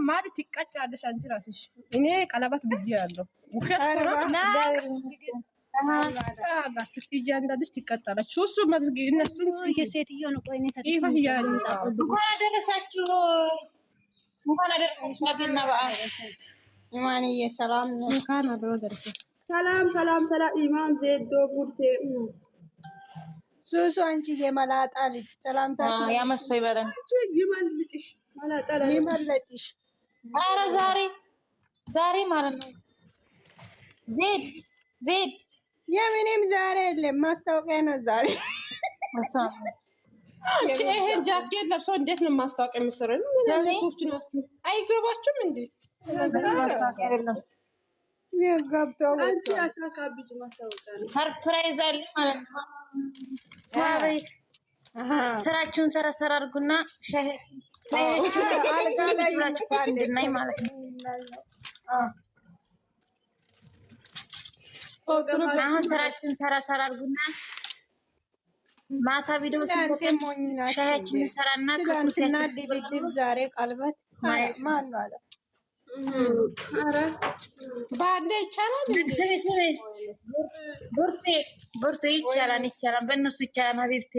ማለት ትቀጫለሽ አንቺ ራስሽ። እኔ ቀለበት ብዬሻለሁ። ውሸት ሆነ እያንዳንድሽ ትቀጣለች። እሱ መዝጊ እነሱን የሴትዮ ነው። ቆይ እኔ እንኳን አደረሳችሁ፣ እንኳን አደረሳችሁ ለገና በዓል። ኢማንዬ ሰላም ነው። እንኳን አብሮ ደረሰ። ሰላም ሰላም ሰላም። ኢማን ዜዶ ቡርቴ ሱሱ አንቺ የመላጣ ልጅ ሰላምታ ያመሰ ይበለን። ይመልጥሽ መላጣ ይመልጥሽ። ኧረ ዛሬ ማለት ነው ዜድ የምንም ዛሬ የለም፣ ማስታወቂያ ነው ዛሬ። አንቺ ይሄን ጃኬት ለብሶ እንዴት ነው ማስታወቂያ የሚሰራው? ለኔቶች ናችሁ አይገባችሁም እንዴ? ማስታወቂያ አይደለም የገብተው አንቺ አካካብጅ ማስታወቂያ ነው። ሰርፕራይዝ አለ ማለት ነው። ስራችሁን ሰራ አድርጉና ሻይ ብላችሁ ቁርስ እንድናይ ማለት ነው። አሁን ስራችን ሰራ አድርጉና ማታ ቪዲዮ ሲቆም ሻያችንን ሰራና ከኩርሲያችን ድብድብ ዛሬ ቀለበት ማን ነው አለ። አረ ባንዴ ይቻላል። ስሚ ቡርቴ ይቻላል፣ በእነሱ ይቻላል። ሀቢብቴ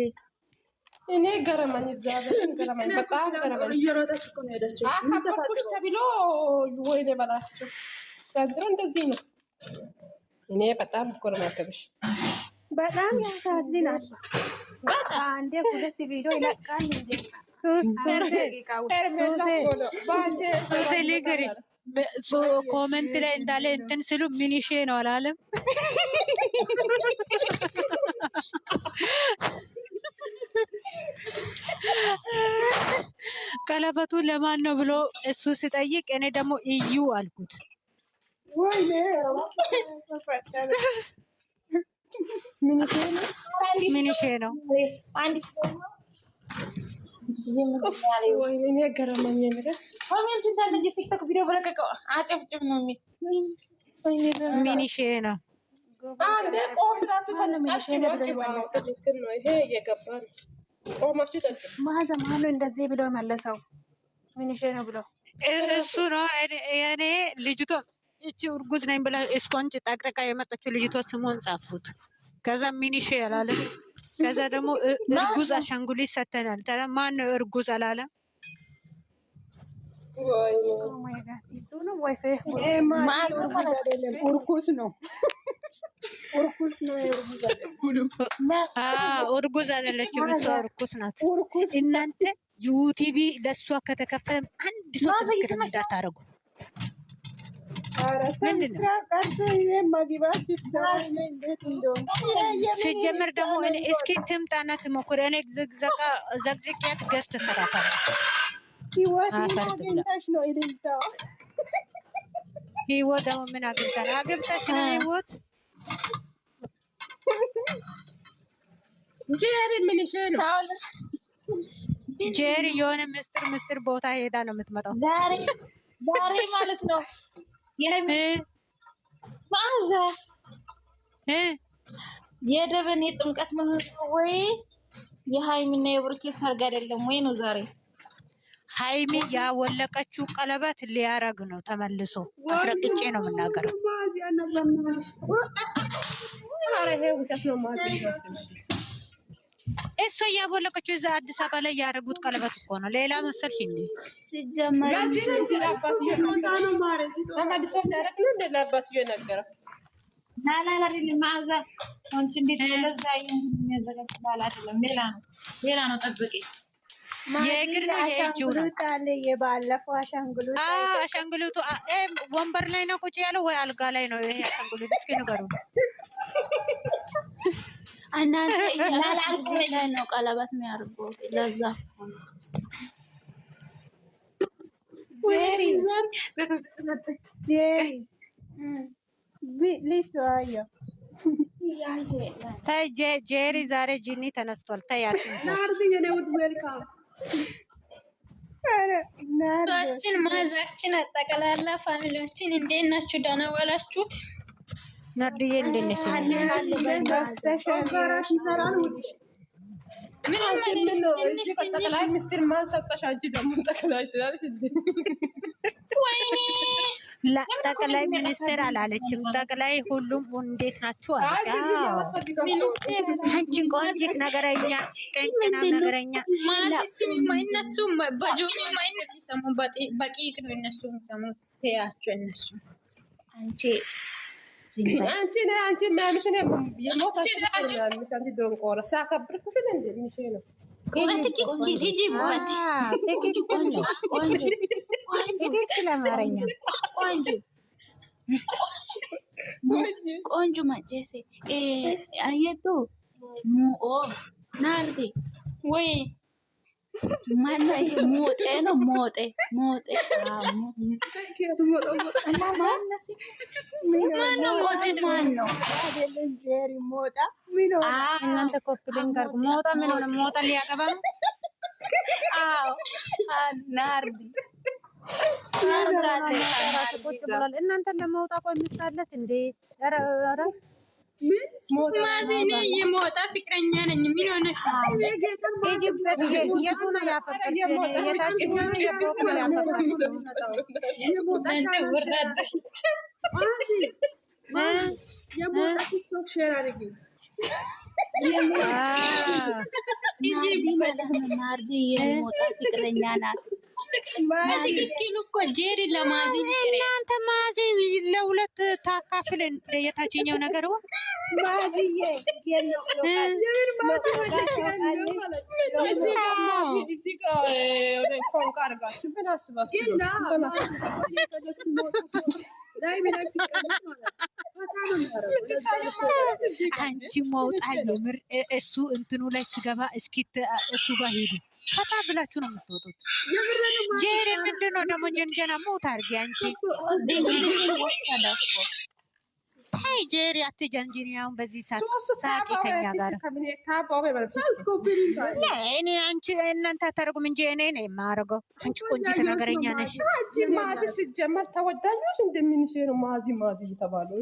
እኔ ገረመኝ፣ እግዚአብሔር ገረመኝ፣ በጣም ገረመኝ። እየሮጠች እኮ ነው ሄደችው። አካባቢሽ ተብሎ ወይኔ በላቸው ዘንድሮ እንደዚህ ነው። እኔ በጣም እኮ ነው የሚያከብሽ። በጣም ያሳዝናል። በጣም አንዴ ሁለት ቪዲዮ ይለቃል እንዴ ኮመንት ላይ እንዳለ እንትን ስሉ ሚኒሼ ነው አላለም። ቀለበቱ ለማን ነው ብሎ እሱ ሲጠይቅ እኔ ደግሞ እዩ አልኩት። ወይኔ ሚኒሼ ነው ወይኔ ገረመኝ። ኮሜንት እንዳለ እንጂ ቲክቶክ ቪዲዮ በለቀቀው አጨብጭብ ነው የሚል ሚኒሼ ነው። አንዴ ቆምላችሁ ተነምሽ ነው ይሄ እየገባ ነው። ቆማችሁ ተጠቅ ማዘማኑ እንደዚህ ብሎ መለሰው። ሚኒሼ ነው ብሎ እሱ ነው። እኔ ልጅቷ እቺ እርጉዝ ነኝ ብላ ስፖንጅ ጠቅጠቃ የመጣችው ልጅቷ ስሙን ጻፉት። ከዛ ሚኒሼ ያላለ ከዛ ደግሞ እርጉዝ አሻንጉሊት ሰተናል። ከዛ ማን ነው እርጉዝ አላለም። እርኩስ ነው። እርጉዝ አይደለችም እሷ እርኩስ ናት። እናንተ ዩቲቪ ለእሷ ከተከፈለ አንድ ሰው ስልክ እንዳታረጉ። ሲጀምር ደግሞ እስኪ ትምጣና ትሞክር። እኔ ዘግዝቄያት ገዝት ትሰራታለች። ህይወት ደግሞ ምን አግኝታል? አግብተሽ ነው ህይወት ጄሪ ሚኒሼ ነው። ጄሪ የሆነ ምስጢር ቦታ ሄዳ ነው የምትመጣው ዛሬ ማለት ነው። ማዛ የደብን የጥምቀት መሆን ወይ የሃይሚና የብሩኬ ሰርግ አይደለም ወይ ነው ዛሬ? ሃይሚ ያወለቀችው ቀለበት ሊያረግ ነው ተመልሶ። አስረግጬ ነው የምናገረው። እሷ ያወለቀችው እዛ አዲስ አበባ ላይ ያረጉት ቀለበት እኮ ነው። ሌላ መሰልሽ እንዴ? ሲጀመር ማዛ አንቺ እንዴት ለዛ የሚያዘጋጅ ባል አይደለም። ሌላ ነው ጠብቂ። የእግር ነው የእጁ ነው ታለ የባለፈው አሻንጉሊቱ አሻንጉሊቱ ወንበር ላይ ነው ቁጭ ያለው ወይ አልጋ ላይ ነው? ይሄ አሻንጉሊቱ እስኪ ንገሩ። እናንተ ላይ ነው ቀለበት የሚያርገው ለዛ ጄሪ ዛሬ ጂኒ ተነስቷል። ታያችሁ ናርዶችን ማዛችን አጠቃላላ ፋሚሊዎችን እንዴት ናችሁ? ደህና ዋላችሁት? ናርድዬ እንዴት ነሽ? ምን ነው እዚህ ጠቅላይ ሚኒስትር ማን ሰጠሽ? አንቺ ደግሞ ጠቅላይ ትላለች እንዴ? ጠቅላይ ሚኒስትር አላለችም። ጠቅላይ ሁሉም እንዴት ናችሁ አለች። አንቺ ቆንጂት ነገረኛ፣ ቀንቅና ነገረኛ ማሲስም እነሱ በቂቅ ነው እነሱ ሰሙት ተያቸው እነሱ አንቺ ማምሽኔ የሞታ አንቺ ዶንቆረ ሳከብርኩ ፊል እንደ ምንሽ ነው ቆንጆ ማጨሴ አየቱ ሙኦ ናርዲ ወይ ማና ሞጤ ነው ሞጤ እናንተ ኮፍልን ጋር ሞጣ ምን ሆነ? ሞጣ ሊያቀባ ነው። አዎ ናርዲ እናንተ ለመውጣ ቆንሳለት እንዴ? ኧረ ማዚኔ የሞጣ ፍቅረኛ ነኝ። ምን ሆነሽ? ሂጂበት። የቱ ነው ያፈቀርሽ? የታችኛው ነው የፎቅ ነው ያፈቀርሽ? የሞጣ ቲክቶክ ሼር አድርጊ። ናርዲ የሞጣ ፍቅረኛ ናት። በትክክል እኮ ጄሪ ለማዚ እናንተ ማዚ ለሁለት ታካፍል የታችኛው ነገር ማዚዬ አንቺ መውጣ የምር እሱ እንትኑ ላይ ስገባ እስኪ እሱ ጋር ሄዱ ፈታ ብላችሁ ነው የምትወጡት። ጄሪ ምንድን ነው ደግሞ ጀንጀና ሞት አድርጊ አንቺ። ታይ ጄሪ አትጀንጅኒ። አሁን በዚህ ሳቂ ከኛ ጋር እኔ አንቺ እናንተ አታደርጉም እንጂ እኔ ነው የማደርገው። አንቺ ቆንጆ ነገረኛ ነሽ። ማዚ ሲጀመር ተወዳጅ ነሽ። እንደምንሽ ነው ማዚ የተባለው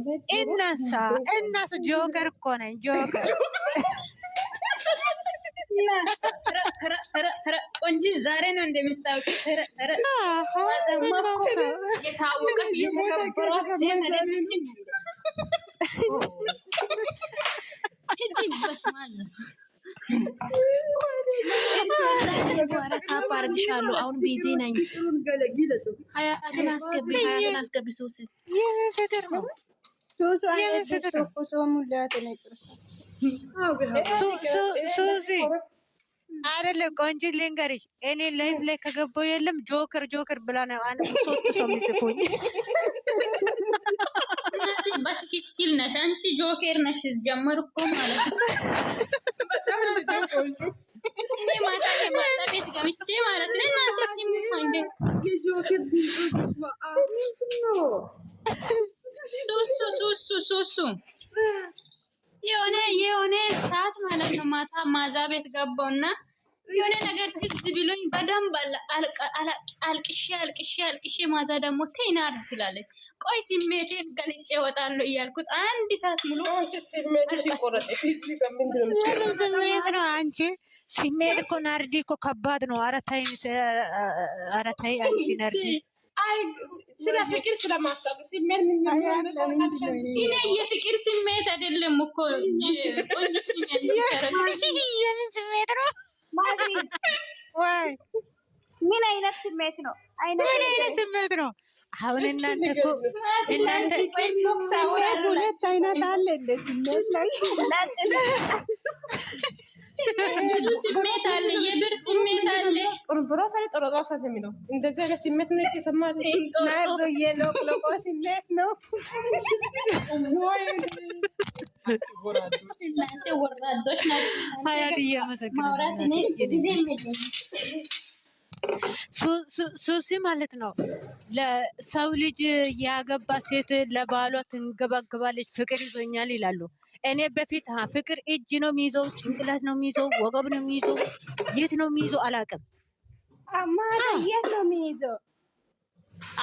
እናስ ጆከር እኮ ነኝ ጆከር። ቆንጂ ዛሬ ነው እንደምታውቂ የታወቀ የተከበረ ሴት አይደለች። እጅበት ማለት አርግሻለሁ። አሁን ቢዚ ነኝ። ሀያትን አስገቢ ሱሲ ፍቅር ነው ሱሲ አይደለም። ቆንጆ ልንገርሽ፣ እኔ ላይፍ ላይ ከገባው የለም ጆከር ብላ ነው አንድ 3 ሰው የሚጽፉኝ። በትክክል ነሽ አንቺ ጆከር ነሽ። ጀመርኩ ማለት ነው። እኔ ማታ ቤት ገብቼ ማለት ነው። እናንተ ሲሙ እንደ ሱሱ የሆነ ሰዓት ማለት ነው። ማታ ማዛ ቤት ገባውና የሆነ ነገር ትዝ ብሎኝ በደንብ አልቅሼ ማዛ ደግሞ ተይናር ትላለች። ቆይ ስሜቴን ገልጬ እወጣለሁ እያልኩት 1 ሰዓት ሙሉ ስሜት ነው። አንቺ ስሜት እኮ ናርዲ እኮ ከባድ ነው። ኧረ ተይ አንቺ ናርዲ። አይ ስለ ፍቅር ስለማታውቅ ስሜት ምን እኔ የፍቅር ስሜት አይደለም እኮ ቆንጆ ስሜት የምን ስሜት ነው? ወይ ምን አይነት ስሜት ነው? ምን አይነት ስሜት ነው? አሁን እናንተ እኮ ሁለት አይነት አለ እንደ ስሜት ላይ ስሜት አለ፣ የብር ስሜት አለ። ጥሩብሮ ሰሪ ጥሮጦ ሰት የሚለው እንደዚህ አይነት ስሜት ነው የተሰማል። ናርዶ የሎቅሎቆ ስሜት ነው። እናንተ ወራዶች ናችሁ። ሀያድያ ማውራት እኔ ጊዜ ሱሲ ማለት ነው። ለሰው ልጅ ያገባ ሴት ለባሏ ትንገባገባለች። ፍቅር ይዞኛል ይላሉ። እኔ በፊት ፍቅር እጅ ነው የሚይዘው፣ ጭንቅላት ነው የሚይዘው፣ ወገብ ነው የሚይዘው፣ የት ነው የሚይዘው አላውቅም። የት ነው የሚይዘው?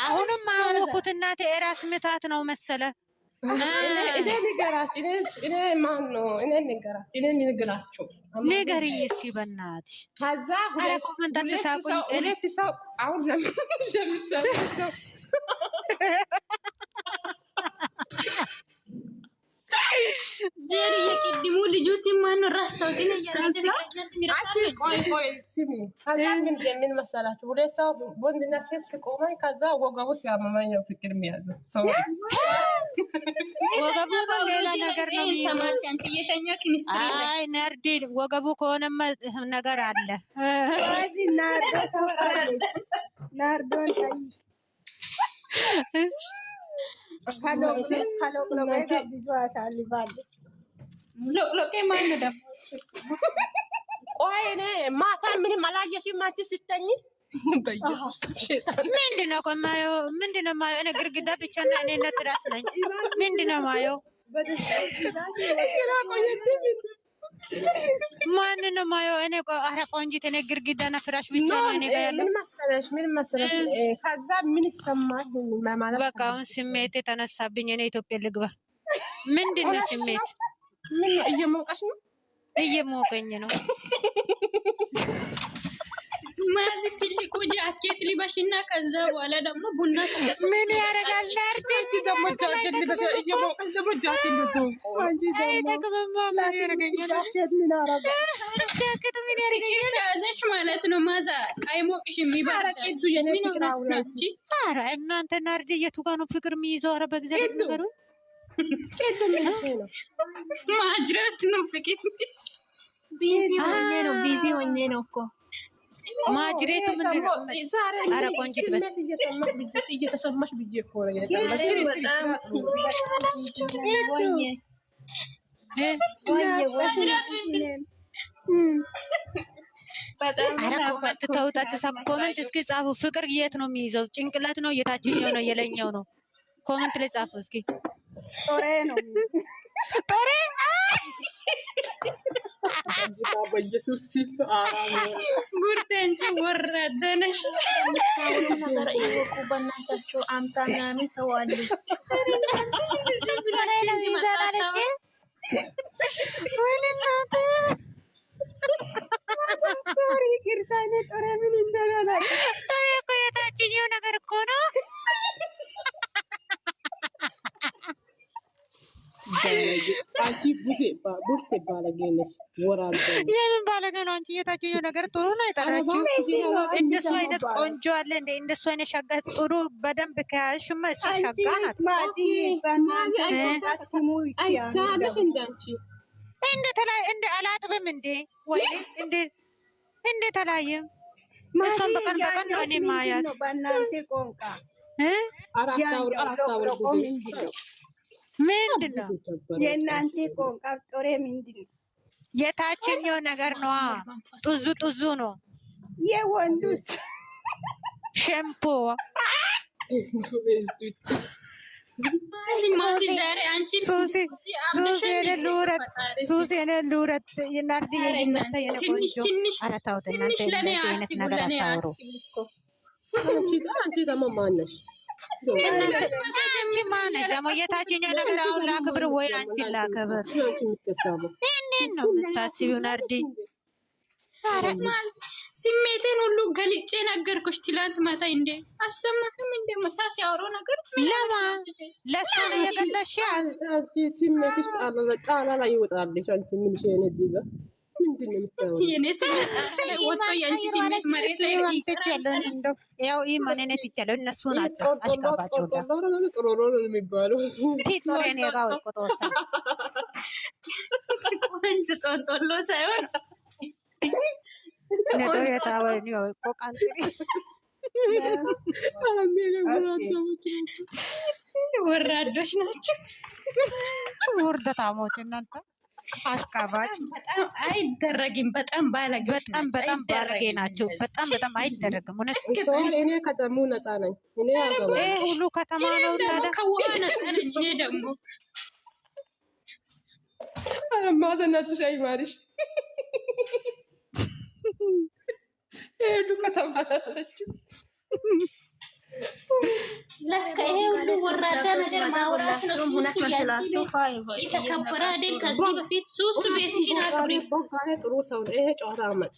አሁንም አወኩት እናቴ። እራስ ምታት ነው መሰለ። ንገሪኝ እስኪ በእናትሽ። ከዛ ኮመንት አትሳቁኝ። ሁለት ሰው አሁን ለምን ሲማኑ ራስው ግን ቆይ ስሚ ከዛ ምን መሰላችሁ ሁለት ሰው ወንድና ሴት ሲቆመኝ ከዛ ወገቡ ሲያመመኝ ነው ፍቅር የሚያዘው ሰው ወገቡ ሌላ ነገር ነው የሚይዘው። አይ ነርዲ ወገቡ ከሆነማ ነገር አለ። ስለዚህ ናርዶ ተወራለች። ናርዶን ከሎቅሎቄ ጋር ብዙ አሳልፋለች። ሎቅሎቄ ማነው ደግሞ? ቆይ እኔ ማታ ምንም አላየሽም አንቺ ስትተኝ? በኢየሱስ ሸይጣን ምንድነው ቆማየው? ምንድነው ማየው? እኔ ግርግዳ ብቻ እና እኔ ነጥራስ ነኝ። ምንድነው ማየው? ማንነው ማየው? እኔ ኧረ ቆንጂት እኔ ግርግዳና ፍራሽ ብቻ ነው እኔ ጋር ያለው። ምን መሰለሽ ከዛ ምን ይሰማል ማለት በቃ አሁን ስሜት የተነሳብኝ እኔ ኢትዮጵያ ልግባ። ምንድነው ስሜት? ምን እየሞቀሽ ነው? እየሞቀኝ ነው። ማዚ ትልቁ ጃኬት ሊበሽና ከዛ በኋላ ደግሞ ቡና ምን ያደርጋል? አንቺ ደግሞ ጃኬት ሊበሽ እየሞቀሽ ደግሞ ጃኬት ነው። አንቺ ደግሞ ጃኬት ምን አረጋል? ጃኬት ምን ያደርጋል? ያዘች ማለት ነው። ማዛ አይሞቅሽም ይባረቀዱ የነፍቅራውላቺ ኧረ እናንተ ናርዲ የቱ ጋር ነው ፍቅር የሚይዘው? ኧረ በእግዚአብሔር ነገሩ ማጅራት ነው ፍቅር ቢዚ ሆኜ ነው እኮ ማጅሬቱ ምንድን ነው? ኧረ ቆንጂት በል እየተሰማሽ ብዬ እኮ ነው ኧረ ኮመንት ተውት፣ አትሳቁ። ኮመንት እስኪ ጻፉ። ፍቅር የት ነው የሚይዘው? ጭንቅላት ነው? የታችኛው ነው? የላይኛው ነው? ኮመንት ላይ ጻፉ እስኪ። ጦሬ ነው ጦሬ በኢየሱስ ጉርተንቺ ወረደነሽ ነገር ይወቁ በእናታቸው 50 ምናምን ሰው አለ። ሶሪ ግርታኔ ጦሬ ምን እንደሆነ ጦሬ እኮ የታችኛው ነገር እኮ ነው። አንቺ ቡርቴ ባለጌ ነሽ። የምን ባለጌ ነው? አንቺ የታችኛው ነገር ጥሩ ነው የጠራችው። እንደሱ አይነት ቆንጆ አለ እንደ እንደሱ አይነት ሸጋ ጥሩ በደንብ ከያዝሽማ እሷ ሸጋ ናት። እንደ አላጥብም እንዴ ወይ እንደ ተለያየም እሷን በቀን በቀን ነው እኔ ማያት በእናንተ ቆንቃ ምንድን ነው የእናንተ ቆንቃ ጦሬ ምንድን ነው? የታችኛው ነገር ነው። ጡዙ ጡዙ ነው የወንዱስ ሸምፖ ሱሲ ልውረት ናርዲ የመታ የነቆንጆ አረታውት እናንተ አይነት ነገር አታወሩ። አንቺ ደግሞ ማነሽ? አንቺ ማነሽ ደግሞ? የታችኛው ነገር አሁን ላክብር ወይ አንቺን ላክብር? እንዴት ነው የምታስቢው ናርዲ? ስሜቴን ሁሉ ገልጬ ነገርኩሽ ትላንት ማታ። እንዴ አሰማህም? እንደ መሳስ ያወራው ነገር ለማ ለሷ ነው የገለሽ? አንቺ ስሜትሽ ጣላ ላይ ይወጣልሽ። አንቺ ምን ሸኔ እዚህ ጋር ምንድን ነው የምታወራው? የኔ ስሜት ወጥቶ ያንቺ ስሜት መሬት ላይ ይወጣል። እንደው ያው ማንነት ይቻላል። እነሱ ናቸው አሽቃባቸው ጋር ጥሮሮ ነው የሚባለው። ጦሬ ነው ጋር ቆጦሳ አንቺ ጦንጦሎ ሳይሆን ነዶ የታወይ ነው ቆቃንት ወራዶች ናቸው። ወርደታሞች እናንተ አሽቃባጭ። በጣም አይደረግም። በጣም ባለጌ በጣም ባለጌ ናቸው። በጣም አይደረግም። እውነት እኔ ከተሙ ነፃ ነኝ። እኔ አገባ ሁሉ ከተማ ነው ታዲያ ከውሃ ነፃ ነኝ። እኔ ደግሞ ማዘናችሁ አይማርሽ ሄዱ ከተማ አለችው። ለካ ይሄ ሁሉ ወራዳ ነገር ማውራት ነው። የተከበረ አይደል? ከዚህ በፊት ሱሱ ቤትሽን አክብሪ። ጥሩ ሰው ነው። ይሄ ጨዋታ አመጣ።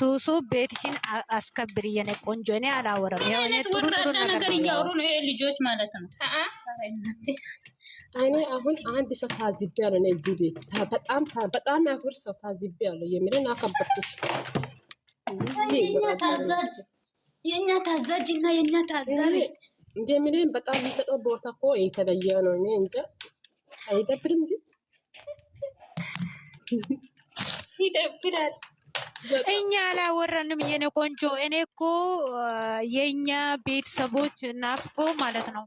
ሱሱ ቤትሽን አስከብሪ የኔ ቆንጆ። እኔ አላወራም። ያው እኔ ጥሩ ወራዳ ነገር እያወሩ ነው ይሄ ልጆች ማለት ነው። እኔ አሁን አንድ ሰው ታዝቤያለሁ። እኔ እዚህ ቤት በጣም ያክብር ሰው ታዝቤያለሁ። የሚልን አከበርኩሽ። የእኛ ታዛዥ እና የእኛ ታዛቢ እንደሚልን በጣም የሚሰጠው ቦታ እኮ የተለየ ነው። እኔ እንጃ አይደብርም? ግን ይደብራል። እኛ አላወራንም የኔ ቆንጆ። እኔ እኮ የኛ ቤተሰቦች ናፍቆ ማለት ነው።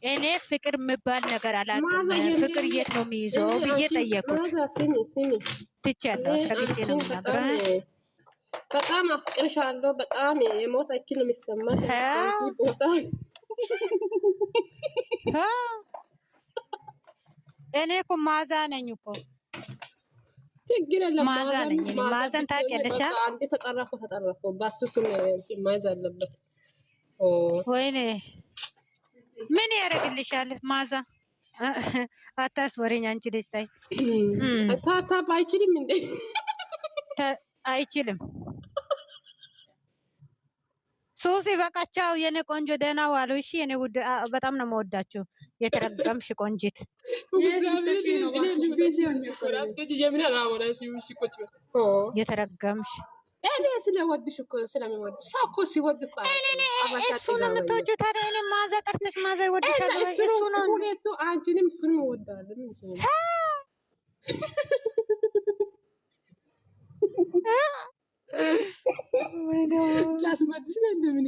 እኔ ፍቅር የሚባል ነገር አላውቅም። ፍቅር የት ነው የሚይዘው ብዬ ጠየቁት። ትቻለሁ አስረግጬ ነው የምናገረው። በጣም አፍቅርሻለሁ። በጣም የሞት እኪል ነው የሚሰማል ቦታ እኔ እኮ ማዛ ነኝ እኮ ችግር የለም። ማዛ ነኝ። ማዛን ታውቂያለሽ? አንዴ ተጠራኩ ባሱ ስም ማዝ አለበት። ወይኔ ምን ያደርግልሻል ማዛ? አታስወሪኝ አንቺ ልጅ ታይ። ታፕ አይችልም እንዴ? አይችልም። ሶሲ በቃቻው የኔ ቆንጆ ደህና ዋሉ። እሺ የኔ ውድ በጣም ነው የምወዳችሁ። የተረገምሽ ቆንጂት የተረገምሽ እኔ ስለወድሽ እኮ ስለሚወድሽ ሰው እኮ ሲወድ እኮ እሱ ነው የምትወጂው። ታዲያ እኔ ማዛ ጠርተሽ ማዛ ይወድሻል። እሱ ነው ሁለቱ አንቺንም እሱንም እወዳለሁ። ላስመድሽ ነው እንደምን